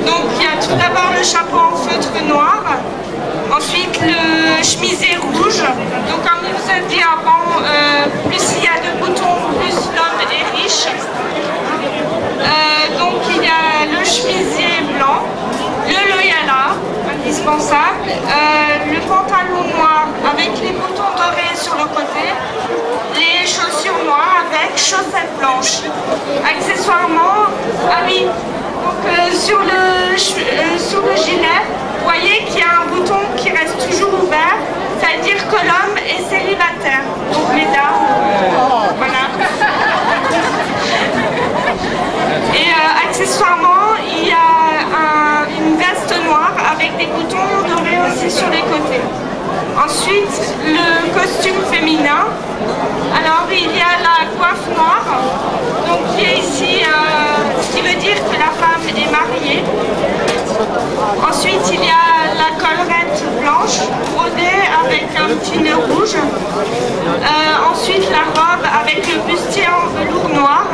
Donc il y a tout d'abord le chapeau en feutre noir, ensuite le chemisier rouge. Donc comme je vous ai dit avant, plus il y a de boutons, plus l'homme est riche. Donc il y a le chemisier blanc, le loyala, indispensable, le pantalon noir avec les boutons dorés sur le côté, les chaussures noires avec chaussettes blanches. Accessoirement, ah oui, donc sur le gilet, vous voyez qu'il y a un bouton qui reste toujours ouvert, c'est-à-dire que l'homme est célibataire. Donc les dames, voilà. Et accessoirement, il y a une veste noire avec des boutons dorés aussi sur les côtés. Ensuite, le costume féminin. Alors, il y a la coiffe noire, donc qui est ici, ce qui veut dire que la femme est mariée. Ensuite, il y a la collerette blanche, brodée avec un petit nœud rouge. Ensuite, la robe avec le bustier en velours noir.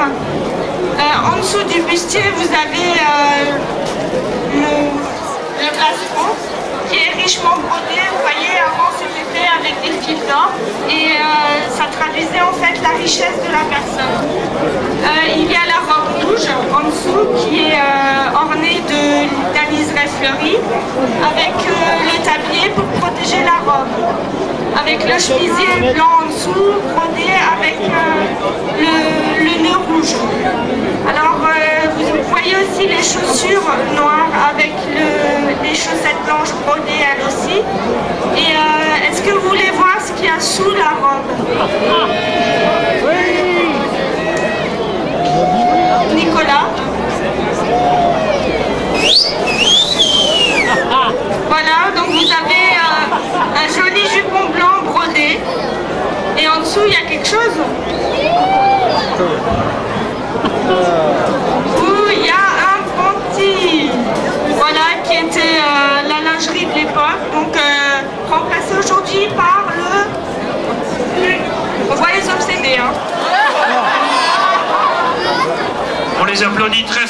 En dessous du bustier, vous avez le plastron qui est richement brodé. Vous voyez, avant c'était fait avec des fils d'or et ça traduisait en fait la richesse de la personne. Il y a la robe rouge en dessous qui est ornée d'un liseré fleuri avec le tablier pour protéger la robe. Avec le chemisier blanc en dessous, brodé avec le nœud rouge. Alors, vous voyez aussi les chaussures noires avec les chaussettes blanches brodées elles aussi. Et est-ce que vous voulez voir ce qu'il y a sous la robe? Nicolas? Voilà, donc vous avez un joli jupon blanc brodé. Et en dessous, il y a quelque chose? Où il y a un panty. Voilà, qui était la lingerie de l'époque. Donc, remplacé aujourd'hui par on voit les obsédés, hein. On les applaudit très